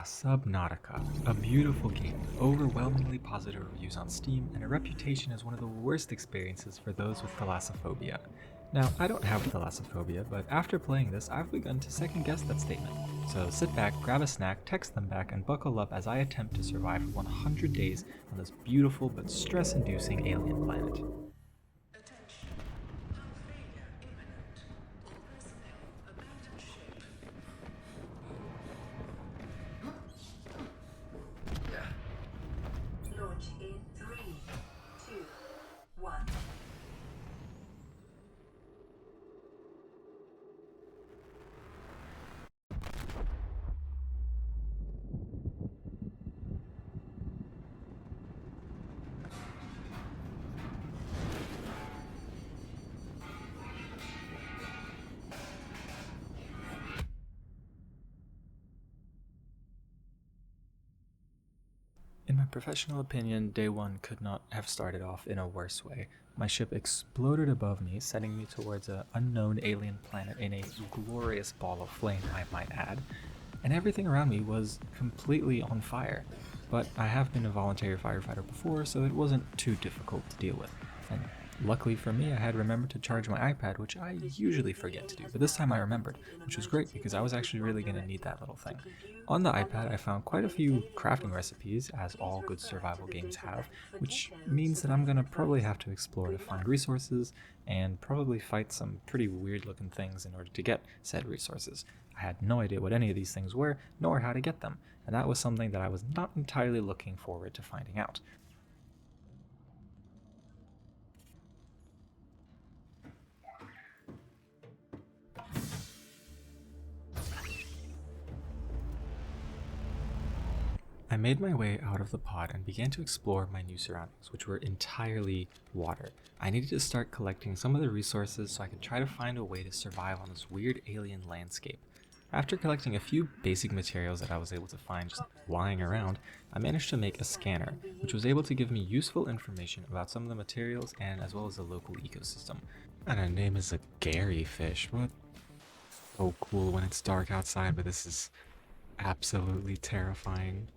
Subnautica, a beautiful game with overwhelmingly positive reviews on Steam and a reputation as one of the worst experiences for those with thalassophobia. Now, I don't have thalassophobia, but after playing this, I've begun to second guess that statement. So sit back, grab a snack, text them back, and buckle up as I attempt to survive for 100 days on this beautiful but stress-inducing alien planet. Attention. Hull failure imminent. All personnel abandon ship. Launch in 3, 2, 1. In my professional opinion, day one could not have started off in a worse way. My ship exploded above me, sending me towards an unknown alien planet in a glorious ball of flame, I might add, and everything around me was completely on fire. But I have been a voluntary firefighter before, so it wasn't too difficult to deal with. And luckily for me, I had remembered to charge my iPad, which I usually forget to do, but this time I remembered, which was great because I was actually really going to need that little thing. On the iPad, I found quite a few crafting recipes, as all good survival games have, which means that I'm going to probably have to explore to find resources and probably fight some pretty weird looking things in order to get said resources. I had no idea what any of these things were, nor how to get them, and that was something that I was not entirely looking forward to finding out. I made my way out of the pod and began to explore my new surroundings, which were entirely water. I needed to start collecting some of the resources so I could try to find a way to survive on this weird alien landscape. After collecting a few basic materials that I was able to find just lying around, I managed to make a scanner, which was able to give me useful information about some of the materials and as well as the local ecosystem. And her name is a Gary fish. What? So cool when it's dark outside, but this is absolutely terrifying.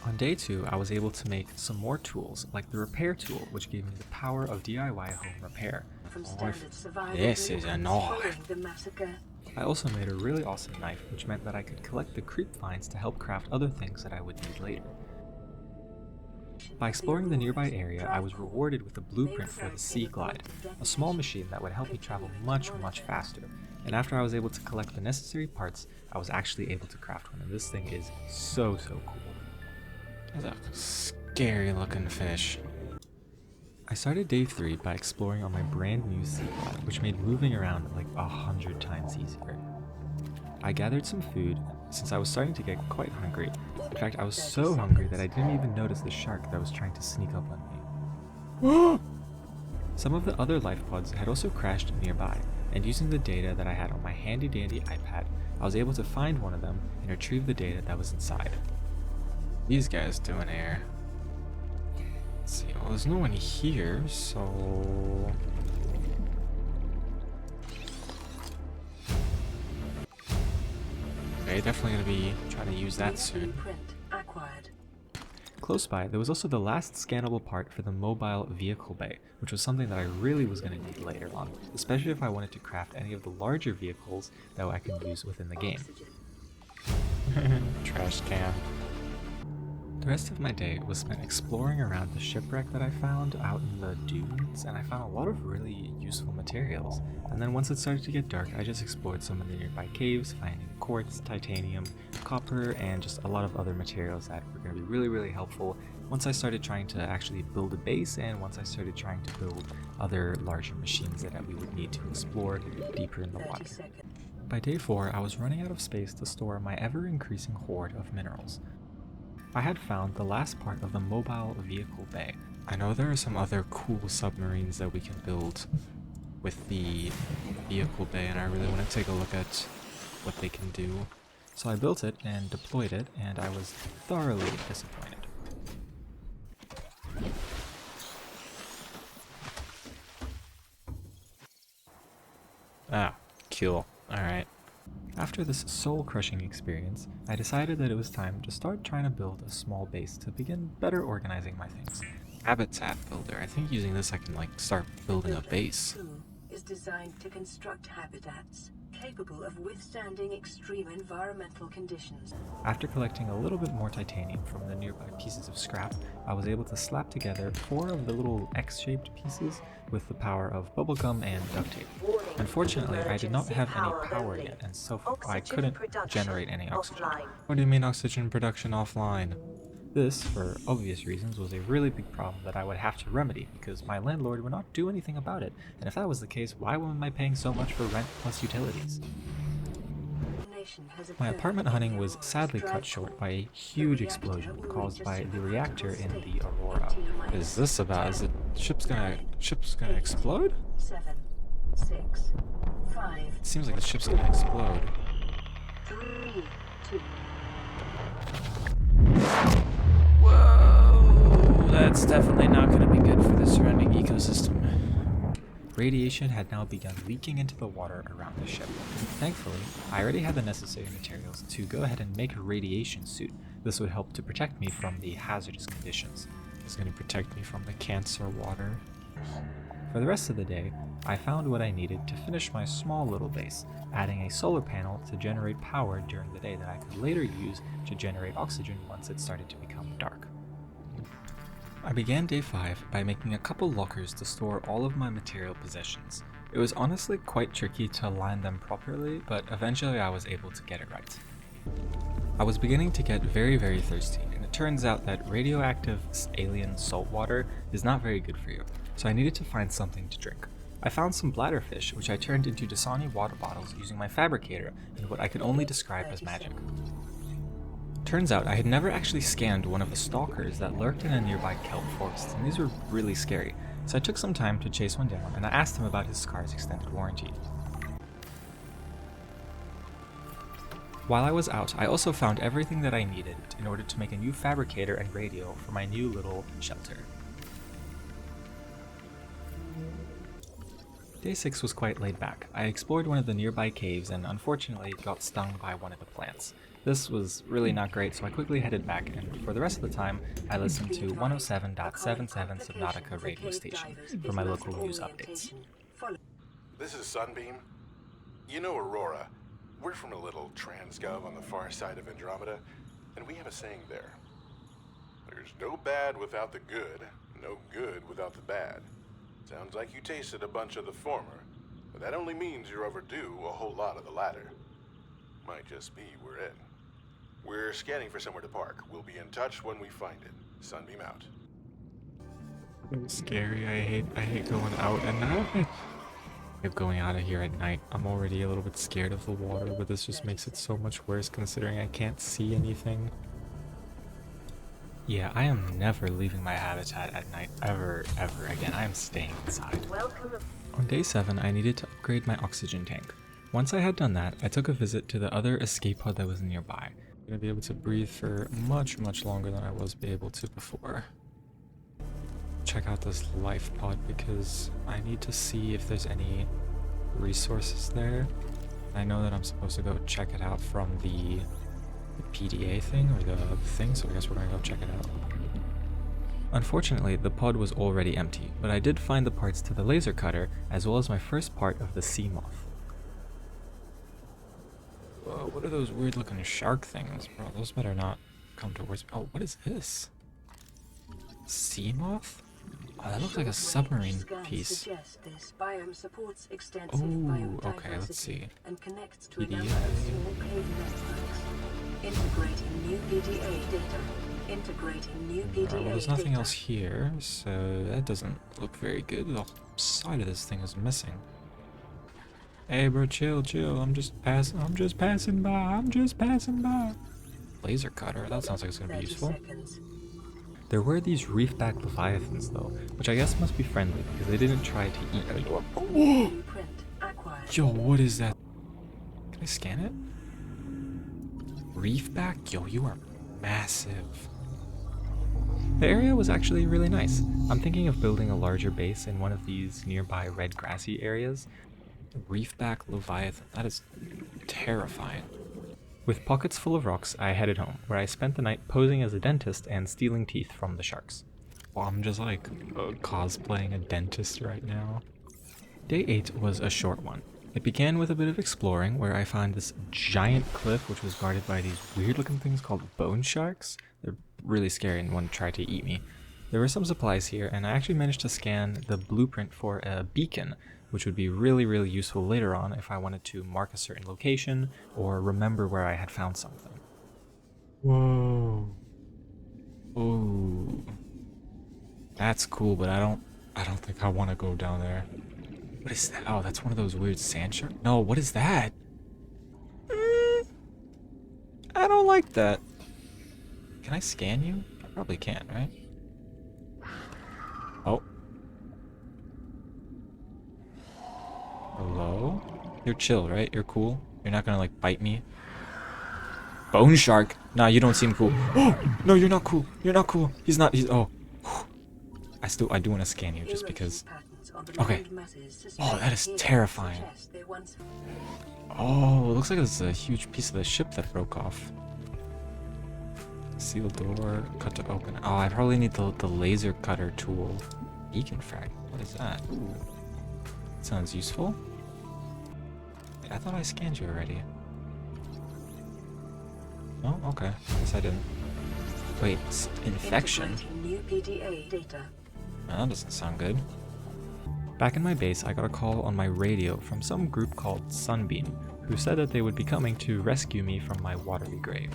On day 2, I was able to make some more tools, like the repair tool, which gave me the power of DIY home repair. This is annoying. I also made a really awesome knife, which meant that I could collect the creep vines to help craft other things that I would need later. By exploring the nearby area, I was rewarded with a blueprint for the Sea Glide, a small machine that would help me travel much faster. And after I was able to collect the necessary parts, I was actually able to craft one, and this thing is so cool. That's a scary looking fish. I started day 3 by exploring on my brand new Sea Glide, which made moving around like 100 times easier. I gathered some food since I was starting to get quite hungry. In fact, I was so hungry that I didn't even notice the shark that was trying to sneak up on me. Some of the other life pods had also crashed nearby, and using the data that I had on my handy dandy iPad, I was able to find one of them and retrieve the data that was inside. These guys doing here? Let's see, well, there's no one here, so... Okay, definitely gonna be trying to use that soon. Close by, there was also the last scannable part for the mobile vehicle bay, which was something that I really was going to need later on, especially if I wanted to craft any of the larger vehicles that I can use within the game. Trash can. The rest of my day was spent exploring around the shipwreck that I found out in the dunes, and I found a lot of really useful materials. And then once it started to get dark, I just explored some of the nearby caves, finding quartz, titanium, copper, and just a lot of other materials that were going to be really helpful once I started trying to actually build a base, and once I started trying to build other larger machines that we would need to explore deeper in the water. By day 4, I was running out of space to store my ever-increasing hoard of minerals. I had found the last part of the mobile vehicle bay. I know there are some other cool submarines that we can build with the vehicle bay, and I really want to take a look at what they can do. So I built it and deployed it, and I was thoroughly disappointed. Ah, cool. Alright. After this soul-crushing experience, I decided that it was time to start trying to build a small base to begin better organizing my things. Habitat builder. I think using this I can start building a base. Is designed to construct habitats capable of withstanding extreme environmental conditions. After collecting a little bit more titanium from the nearby pieces of scrap, I was able to slap together 4 of the little X-shaped pieces with the power of bubblegum and duct tape. Unfortunately, I did not have any power yet, and so I couldn't generate any oxygen. What do you mean oxygen production offline? This, for obvious reasons, was a really big problem that I would have to remedy because my landlord would not do anything about it, and if that was the case, why am I paying so much for rent plus utilities? My apartment hunting was sadly cut short by a huge explosion caused by the reactor in the Aurora. What is this about? Is the ship's gonna explode? 7, 6, 5. It seems like the ship's gonna explode. 3, 2. Whoa! That's definitely not gonna be good for the surrounding ecosystem. Radiation had now begun leaking into the water around the ship. Thankfully, I already had the necessary materials to go ahead and make a radiation suit. This would help to protect me from the hazardous conditions. It's going to protect me from the cancer water. For the rest of the day, I found what I needed to finish my small little base, adding a solar panel to generate power during the day that I could later use to generate oxygen once it started to become dark. I began day 5 by making a couple lockers to store all of my material possessions. It was honestly quite tricky to align them properly, but eventually I was able to get it right. I was beginning to get very thirsty, and it turns out that radioactive alien salt water is not very good for you, so I needed to find something to drink. I found some bladderfish, which I turned into Dasani water bottles using my fabricator and what I could only describe as magic. Turns out I had never actually scanned one of the stalkers that lurked in a nearby kelp forest, and these were really scary, so I took some time to chase one down and I asked him about his car's extended warranty. While I was out, I also found everything that I needed in order to make a new fabricator and radio for my new little shelter. Day 6 was quite laid back. I explored one of the nearby caves and unfortunately got stung by one of the plants. This was really not great, so I quickly headed back, and for the rest of the time, I listened to 107.77 Subnautica radio station for my local news updates. This is Sunbeam. You know Aurora. We're from a little transgov on the far side of Andromeda, and we have a saying there. There's no bad without the good, no good without the bad. Sounds like you tasted a bunch of the former, but that only means you're overdue a whole lot of the latter. Might just be we're in. We're scanning for somewhere to park. We'll be in touch when we find it. Sunbeam out. It's scary. I hate going out at night. If going out of here at night, I'm already a little bit scared of the water, but this just makes it so much worse considering I can't see anything. Yeah, I am never leaving my habitat at night ever again. I am staying inside. On day 7, I needed to upgrade my oxygen tank. Once I had done that, I took a visit to the other escape pod that was nearby. I'm going to be able to breathe for much longer than I was able to before. Check out this life pod because I need to see if there's any resources there. I know that I'm supposed to go check it out from the PDA thing or the thing, so I guess we're gonna go check it out. Unfortunately, the pod was already empty, but I did find the parts to the laser cutter as well as my first part of the sea moth. Whoa, what are those weird looking shark things, bro? Those better not come towards me. Oh, what is this? Sea moth? Oh, that looks like a submarine piece. Oh, okay, let's see. PDA. Integrating new PDA data. Integrating new PDA Well, there's nothing data. else here, so that doesn't look very good. The whole side of this thing is missing. Hey, bro, chill. I'm just passing by. Laser cutter. That sounds like it's gonna be useful. There were these reef-back leviathans though, which I guess must be friendly because they didn't try to eat me. Oh! Yo, what is that? Can I scan it? Reef-back? Yo, you are massive. The area was actually really nice. I'm thinking of building a larger base in one of these nearby red grassy areas. Reefback Leviathan. That is terrifying. With pockets full of rocks, I headed home, where I spent the night posing as a dentist and stealing teeth from the sharks. Well, I'm just like cosplaying a dentist right now. Day 8 was a short one. It began with a bit of exploring, where I found this giant cliff which was guarded by these weird looking things called bone sharks. They're really scary and one tried to eat me. There were some supplies here, and I actually managed to scan the blueprint for a beacon, which would be really useful later on if I wanted to mark a certain location or remember where I had found something. Whoa. Ooh. That's cool, but I don't think I want to go down there. What is that? Oh, that's one of those weird sand sharks? No, what is that? I don't like that. Can I scan you? I probably can, right? Oh. Hello? You're chill, right? You're cool? You're not gonna, like, bite me? Bone shark? Nah, you don't seem cool. Oh! No, you're not cool. You're not cool. He's not. Oh. I do want to scan you just because. Okay. Oh, that is terrifying. Oh, it looks like it's a huge piece of the ship that broke off. Seal door, cut to open. Oh, I probably need the laser cutter tool. Beacon frag. What is that? Ooh. Sounds useful. Wait, I thought I scanned you already. Oh, okay. I guess I didn't. Wait, infection? Oh, that doesn't sound good. Back in my base, I got a call on my radio from some group called Sunbeam, who said that they would be coming to rescue me from my watery grave.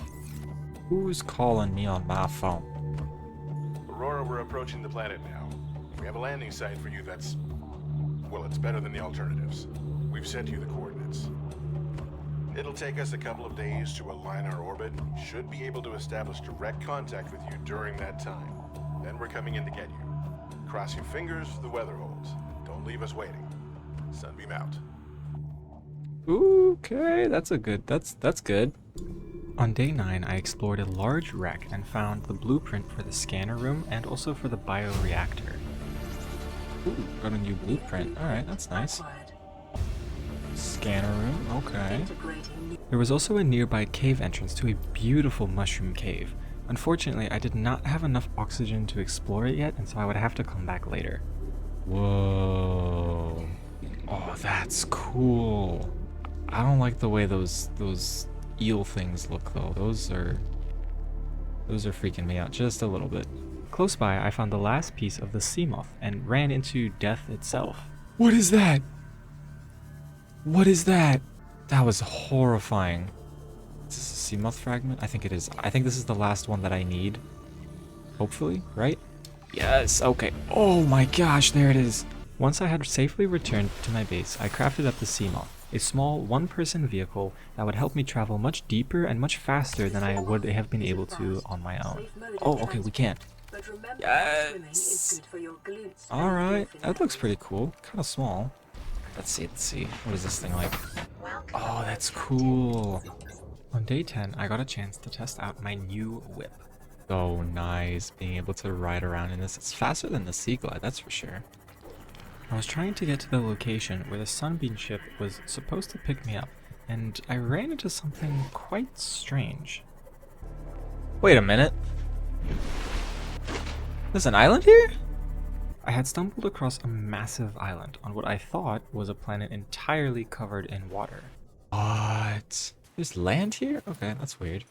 Who's calling me on my phone? Aurora, we're approaching the planet now. We have a landing site for you that's... well, it's better than the alternatives. We've sent you the coordinates. It'll take us a couple of days to align our orbit. Should be able to establish direct contact with you during that time. Then we're coming in to get you. Cross your fingers, the weather holds. Don't leave us waiting. Sunbeam out. Okay, that's good. On day 9, I explored a large wreck and found the blueprint for the scanner room and also for the bioreactor. Ooh, got a new blueprint. Alright, that's nice. Scanner room, okay. There was also a nearby cave entrance to a beautiful mushroom cave. Unfortunately, I did not have enough oxygen to explore it yet, and so I would have to come back later. Whoa. Oh, that's cool. I don't like the way those eel things look though. Those are freaking me out just a little bit. Close by, I found the last piece of the sea moth and ran into death itself. What is that? What is that? That was horrifying. Is this a sea moth fragment? I think it is. I think this is the last one that I need. Hopefully, right? Yes, okay. Oh my gosh, there it is. Once I had safely returned to my base, I crafted up the sea moth, a small one-person vehicle that would help me travel much deeper and much faster than I would have been able to on my own. Oh, okay, we can. Yes! Alright, that looks pretty cool. Kind of small. Let's see. What is this thing like? Oh, that's cool. On day 10, I got a chance to test out my new whip. So nice, being able to ride around in this. It's faster than the Sea Glide, that's for sure. I was trying to get to the location where the Sunbeam ship was supposed to pick me up, and I ran into something quite strange. Wait a minute. There's an island here? I had stumbled across a massive island on what I thought was a planet entirely covered in water. What? There's land here? Okay, that's weird.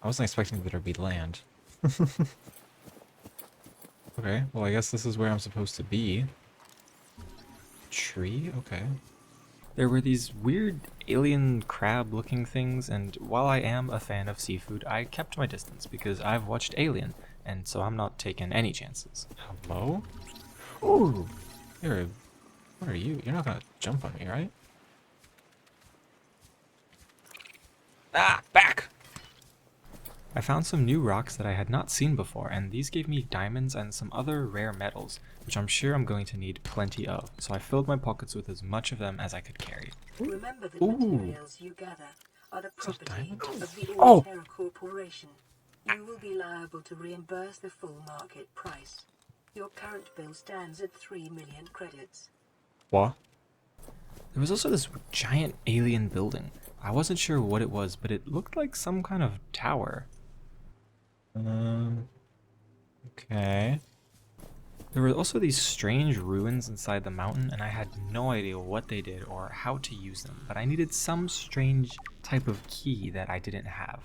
I wasn't expecting there to be land. Okay, well I guess this is where I'm supposed to be. Tree? Okay. There were these weird alien crab looking things, and while I am a fan of seafood, I kept my distance because I've watched Alien, and so I'm not taking any chances. Hello? Ooh! What are you? You're not gonna jump on me, right? Ah! Back! I found some new rocks that I had not seen before, and these gave me diamonds and some other rare metals, which I'm sure I'm going to need plenty of, so I filled my pockets with as much of them as I could carry. Remember the materials you gather are the property of the Terra Corporation. You will be liable to reimburse the full market price. Your current bill stands at 3 million credits. What? There was also this giant alien building. I wasn't sure what it was, but it looked like some kind of tower. Okay. There were also these strange ruins inside the mountain, and I had no idea what they did or how to use them, but I needed some strange type of key that I didn't have.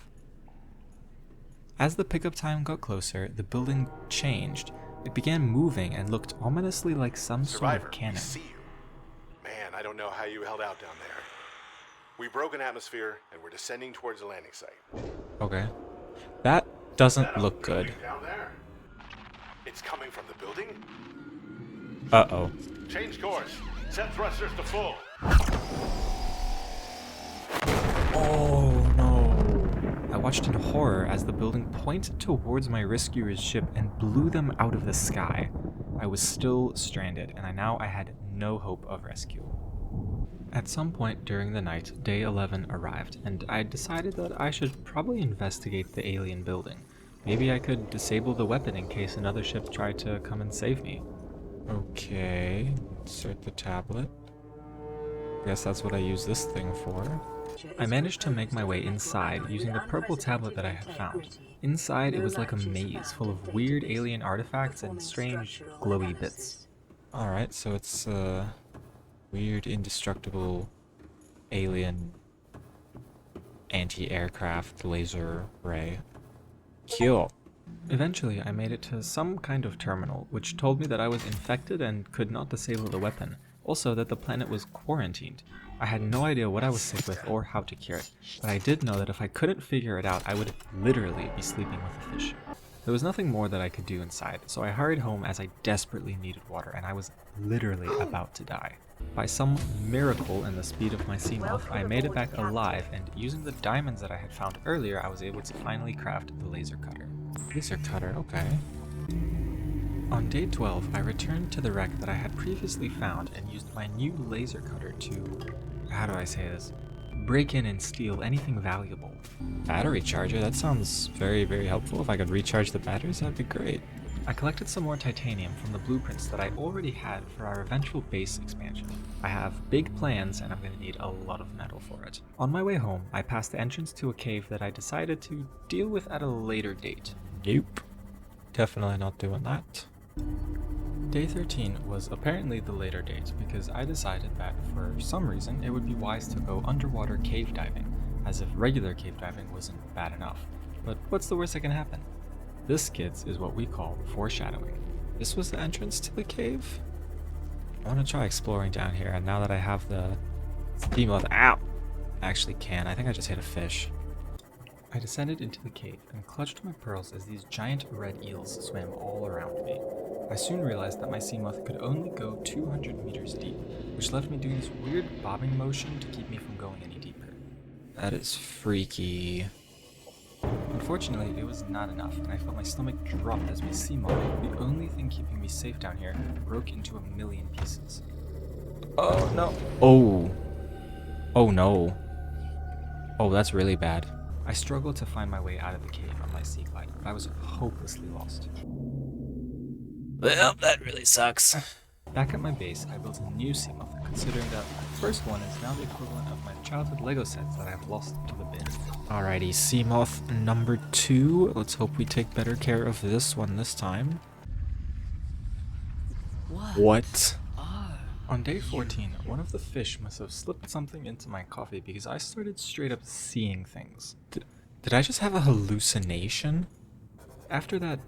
As the pickup time got closer, the building changed. It began moving and looked ominously like some sort Survivor, of we cannon. see you. Man, I don't know how you held out down there. We broke an atmosphere, and we're descending towards the landing site. Okay. That doesn't look good. Down there. It's coming from the building? Uh-oh. Change course. Set thrusters to full. Oh no. I watched in horror as the building pointed towards my rescuer's ship and blew them out of the sky. I was still stranded, and I had no hope of rescue. At some point during the night, day 11 arrived, and I decided that I should probably investigate the alien building. Maybe I could disable the weapon in case another ship tried to come and save me. Okay, insert the tablet. Guess that's what I use this thing for. I managed to make my way inside using the purple tablet that I had found. Inside, it was like a maze full of weird alien artifacts and strange glowy bits. Alright, so it's a weird indestructible alien anti-aircraft laser ray. Cool. Eventually, I made it to some kind of terminal, which told me that I was infected and could not disable the weapon. Also, that the planet was quarantined. I had no idea what I was sick with or how to cure it, but I did know that if I couldn't figure it out, I would literally be sleeping with a fish. There was nothing more that I could do inside, so I hurried home as I desperately needed water, and I was literally about to die. By some miracle in the speed of my sea moth, I made it back alive, and using the diamonds that I had found earlier, I was able to finally craft the laser cutter. Laser cutter, okay. On day 12, I returned to the wreck that I had previously found and used my new laser cutter to, how do I say this, break in and steal anything valuable. Battery charger, that sounds very, very helpful. If I could recharge the batteries, that'd be great. I collected some more titanium from the blueprints that I already had for our eventual base expansion. I have big plans and I'm going to need a lot of metal for it. On my way home, I passed the entrance to a cave that I decided to deal with at a later date. Nope. Definitely not doing that. Day 13 was apparently the later date because I decided that for some reason it would be wise to go underwater cave diving, as if regular cave diving wasn't bad enough. But what's the worst that can happen? This, kids, is what we call foreshadowing. This was the entrance to the cave? I want to try exploring down here, and now that I have the steam moth, ow! I actually can. I think I just hit a fish. I descended into the cave and clutched my pearls as these giant red eels swam all around me. I soon realized that my sea moth could only go 200 meters deep, which left me doing this weird bobbing motion to keep me from going any deeper. That is freaky. Unfortunately, it was not enough, and I felt my stomach drop as my sea moth, the only thing keeping me safe down here, broke into a million pieces. Oh no. Oh no. Oh, that's really bad. I struggled to find my way out of the cave on my sea glide, but I was hopelessly lost. Well, that really sucks. Back at my base, I built a new sea moth, considering that the first one is now the equivalent of my childhood Lego sets that I've lost to the bin. Alrighty, sea moth number 2. Let's hope we take better care of this one this time. What? On day 14, one of the fish must have slipped something into my coffee because I started straight up seeing things. Did I just have a hallucination? After that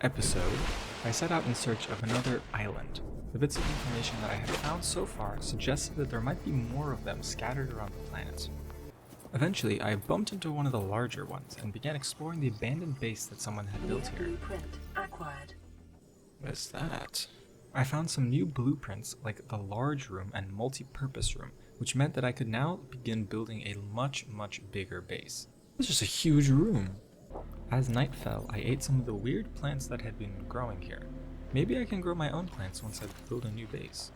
episode, I set out in search of another island. The bits of information that I had found so far suggested that there might be more of them scattered around the planet. Eventually, I bumped into one of the larger ones and began exploring the abandoned base that someone had built here. Blueprint acquired. What is that? I found some new blueprints like the large room and multi-purpose room, which meant that I could now begin building a much bigger base. It's just a huge room. As night fell, I ate some of the weird plants that had been growing here. Maybe I can grow my own plants once I build a new base.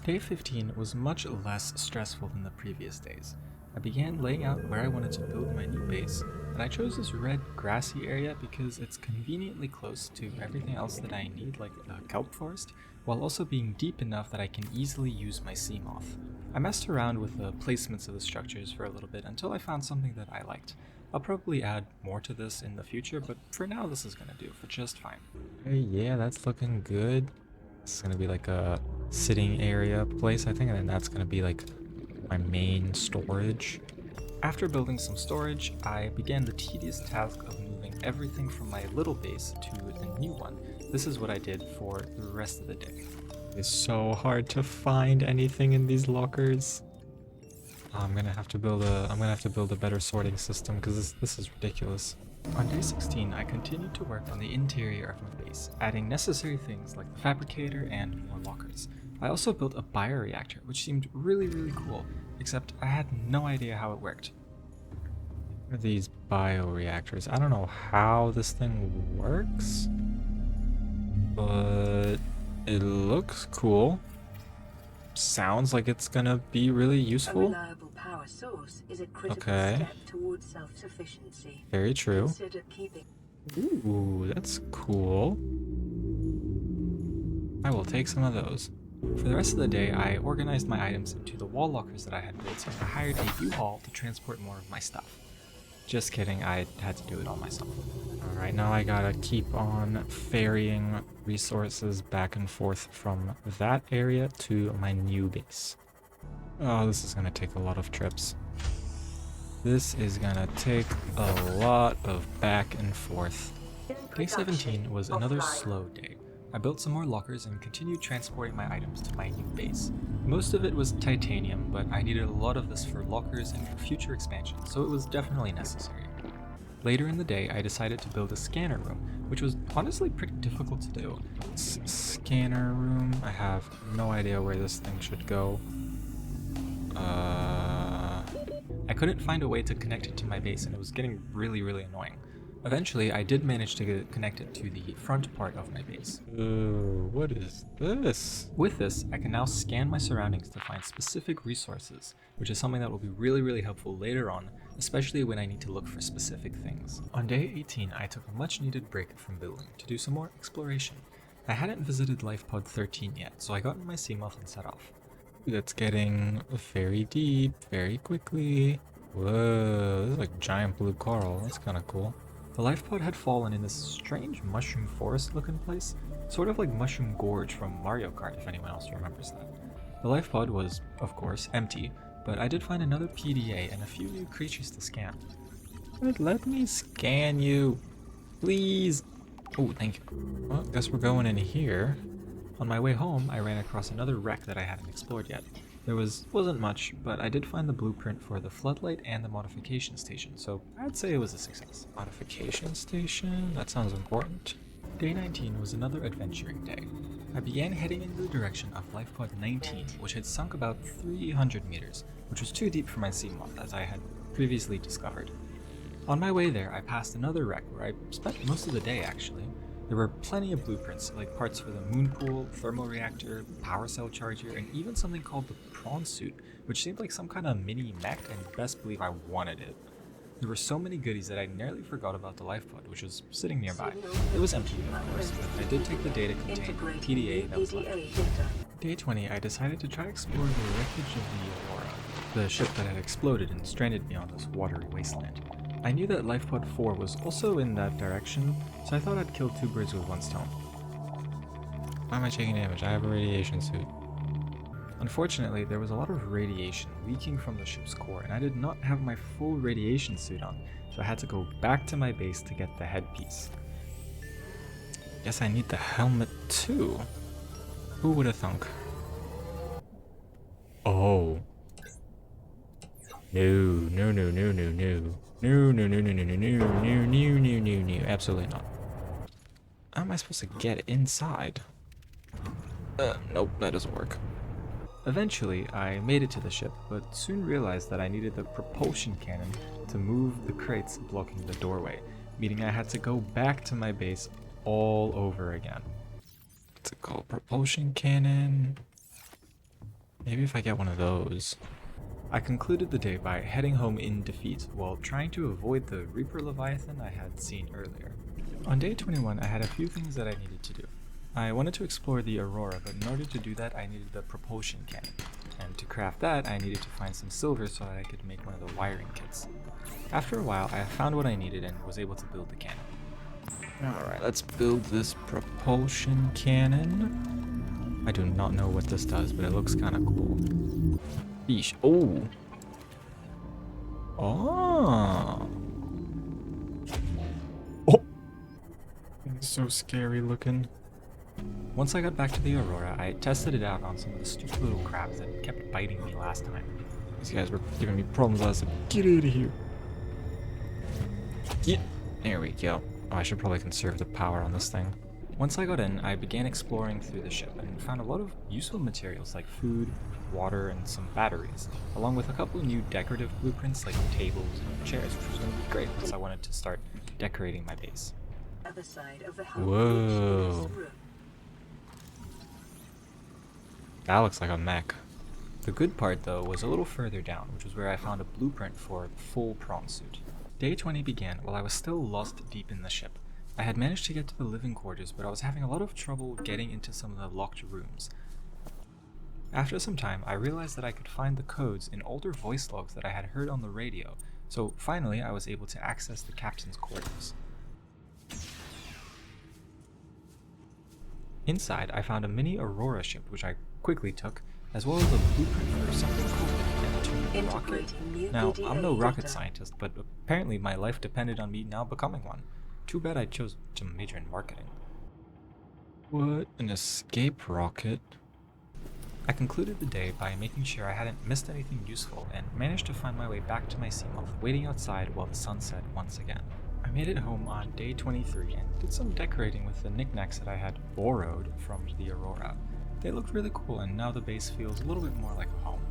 Day 15 was much less stressful than the previous days. I began laying out where I wanted to build my new base, and I chose this red grassy area because it's conveniently close to everything else that I need, like a kelp forest, while also being deep enough that I can easily use my sea moth. I messed around with the placements of the structures for a little bit until I found something that I liked. I'll probably add more to this in the future, but for now this is gonna do for just fine. Hey, yeah, that's looking good. It's gonna be like a sitting area place, I think, and then that's gonna be like my main storage. After building some storage, I began the tedious task of moving everything from my little base to the new one. This is what I did for the rest of the day. It's so hard to find anything in these lockers. I'm gonna have to build a better sorting system because this is ridiculous. On day 16, I continued to work on the interior of my base, adding necessary things like the fabricator and more lockers. I also built a bioreactor, which seemed really cool, except I had no idea how it worked. What are these bioreactors? I don't know how this thing works, but it looks cool. Sounds like it's gonna be really A useful. reliable power source is a critical Okay. step towards self-sufficiency. Very true. Consider keeping Ooh, that's cool. I will take some of those. For the rest of the day, I organized my items into the wall lockers that I had built, and I hired a U-Haul to transport more of my stuff. Just kidding, I had to do it all myself. Alright, now I gotta keep on ferrying resources back and forth from that area to my new base. Oh, this is gonna take a lot of trips. This is gonna take a lot of back and forth. Day 17 was another slow day. I built some more lockers and continued transporting my items to my new base. Most of it was titanium, but I needed a lot of this for lockers and for future expansion, so it was definitely necessary. Later in the day, I decided to build a scanner room, which was honestly pretty difficult to do. Scanner room, I have no idea where this thing should go. I couldn't find a way to connect it to my base, and it was getting really annoying. Eventually, I did manage to connect it to the front part of my base. What is this? With this, I can now scan my surroundings to find specific resources, which is something that will be really helpful later on, especially when I need to look for specific things. On day 18, I took a much needed break from building to do some more exploration. I hadn't visited Life Pod 13 yet, so I got in my Seamoth and set off. That's getting very deep, very quickly. Whoa, this is like giant blue coral, that's kinda cool. The life pod had fallen in this strange mushroom forest looking place, sort of like Mushroom Gorge from Mario Kart if anyone else remembers that. The life pod was, of course, empty, but I did find another PDA and a few new creatures to scan. Let me scan you, please. Oh, thank you. Well, guess we're going in here. On my way home, I ran across another wreck that I hadn't explored yet. There wasn't much, but I did find the blueprint for the floodlight and the modification station, so I'd say it was a success. Modification station? That sounds important. Day 19 was another adventuring day. I began heading in the direction of Life Pod 19, which had sunk about 300 meters, which was too deep for my Seamoth, as I had previously discovered. On my way there, I passed another wreck where I spent most of the day, actually. There were plenty of blueprints, like parts for the moon pool, thermoreactor, power cell charger, and even something called the prawn suit, which seemed like some kind of mini mech, and best believe I wanted it. There were so many goodies that I nearly forgot about the life pod, which was sitting nearby. It was empty, of course, but I did take the data contained in the PDA that was left. Day 20, I decided to try exploring the wreckage of the Aurora, the ship that had exploded and stranded me on this watery wasteland. I knew that Life Pod 4 was also in that direction, so I thought I'd kill two birds with one stone. Why am I taking damage? I have a radiation suit. Unfortunately, there was a lot of radiation leaking from the ship's core, and I did not have my full radiation suit on, so I had to go back to my base to get the headpiece. Guess I need the helmet too. Who would have thunk? Oh. No. No. Absolutely not. How am I supposed to get inside? Nope, that doesn't work. Eventually, I made it to the ship, but soon realized that I needed the propulsion cannon to move the crates blocking the doorway, meaning I had to go back to my base all over again. What's it called? Propulsion cannon? Maybe if I get one of those. I concluded the day by heading home in defeat while trying to avoid the Reaper Leviathan I had seen earlier. On day 21, I had a few things that I needed to do. I wanted to explore the Aurora, but in order to do that, I needed the propulsion cannon. And to craft that, I needed to find some silver so that I could make one of the wiring kits. After a while, I found what I needed and was able to build the cannon. Alright, let's build this propulsion cannon. I do not know what this does, but it looks kind of cool. Yeesh. Oh! Oh! Oh! It's so scary looking. Once I got back to the Aurora, I tested it out on some of the stupid little crabs that kept biting me last time. These guys were giving me problems last time. Get out of here! Get! There we go. Oh, I should probably conserve the power on this thing. Once I got in, I began exploring through the ship and found a lot of useful materials like food, water, and some batteries, along with a couple new decorative blueprints like tables and chairs, which was going to be great once I wanted to start decorating my base. Other side of the Whoa. That looks like a mech. The good part though was a little further down, which was where I found a blueprint for a full prawn suit. Day 20 began while I was still lost deep in the ship. I had managed to get to the living quarters, but I was having a lot of trouble getting into some of the locked rooms. After some time, I realized that I could find the codes in older voice logs that I had heard on the radio, so finally I was able to access the captain's quarters. Inside, I found a mini Aurora ship, which I quickly took, as well as a blueprint for something called an Neptune rocket. Now, I'm no rocket scientist, but apparently my life depended on me now becoming one. Too bad I chose to major in marketing. What? An escape rocket? I concluded the day by making sure I hadn't missed anything useful and managed to find my way back to my Seamoth, waiting outside while the sun set once again. I made it home on day 23 and did some decorating with the knickknacks that I had borrowed from the Aurora. They looked really cool and now the base feels a little bit more like a home.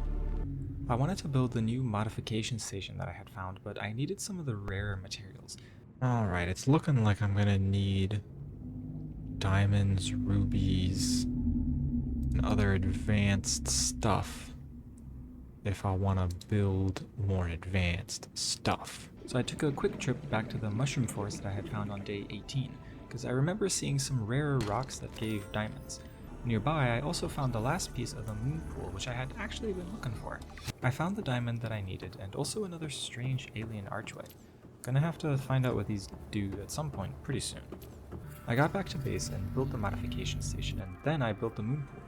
I wanted to build the new modification station that I had found, but I needed some of the rarer materials. Alright, it's looking like I'm gonna need diamonds, rubies, and other advanced stuff if I want to build more advanced stuff. So I took a quick trip back to the mushroom forest that I had found on day 18, because I remember seeing some rarer rocks that gave diamonds. Nearby, I also found the last piece of the moon pool, which I had actually been looking for. I found the diamond that I needed, and also another strange alien archway. Gonna have to find out what these do at some point pretty soon. I got back to base and built the modification station, and then I built the moon pool.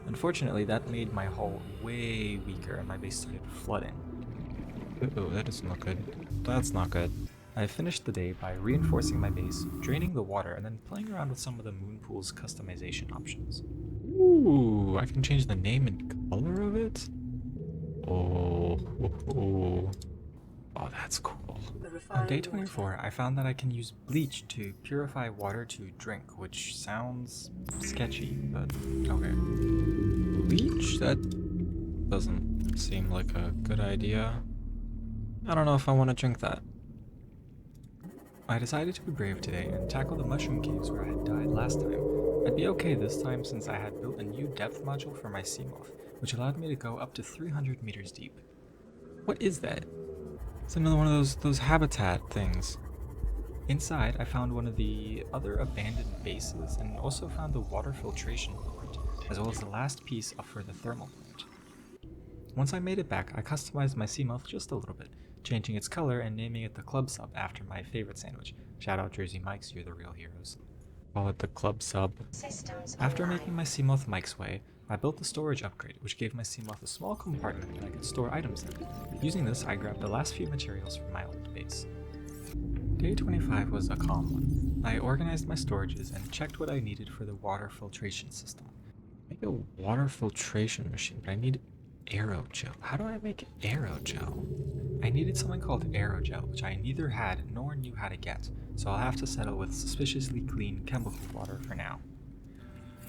Unfortunately, that made my hull way weaker and my base started flooding. Uh-oh, that doesn't look good. That's not good. I finished the day by reinforcing my base, draining the water, and then playing around with some of the moon pool's customization options. Ooh, I can change the name and color of it? Oh, that's cool. On day 24, I found that I can use bleach to purify water to drink, which sounds sketchy, but okay. Bleach? That doesn't seem like a good idea. I don't know if I want to drink that. I decided to be brave today and tackle the mushroom caves where I had died last time. I'd be okay this time since I had built a new depth module for my Seamoth, which allowed me to go up to 300 meters deep. What is that? It's another one of those habitat things. Inside, I found one of the other abandoned bases and also found the water filtration blueprint, as well as the last piece up for the thermal plant. Once I made it back, I customized my Seamoth just a little bit, changing its color and naming it the Club Sub after my favorite sandwich. Shout out Jersey Mike's, you're the real heroes. Call it the Club Sub. After making my Seamoth Mike's way, I built the storage upgrade, which gave my Seamoth a small compartment that I could store items in. Using this, I grabbed the last few materials from my old base. Day 25 was a calm one. I organized my storages and checked what I needed for the water filtration system. Make a water filtration machine, but I need aerogel. How do I make aerogel? I needed something called aerogel, which I neither had nor knew how to get, so I'll have to settle with suspiciously clean chemical water for now.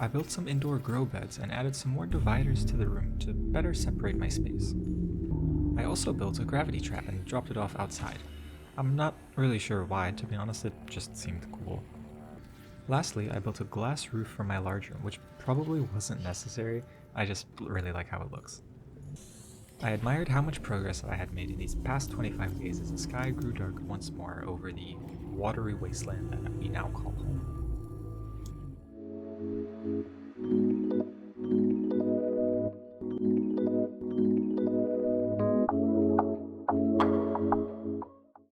I built some indoor grow beds and added some more dividers to the room to better separate my space. I also built a gravity trap and dropped it off outside. I'm not really sure why, to be honest, it just seemed cool. Lastly, I built a glass roof for my large room, which probably wasn't necessary, I just really like how it looks. I admired how much progress I had made in these past 25 days as the sky grew dark once more over the watery wasteland that we now call home.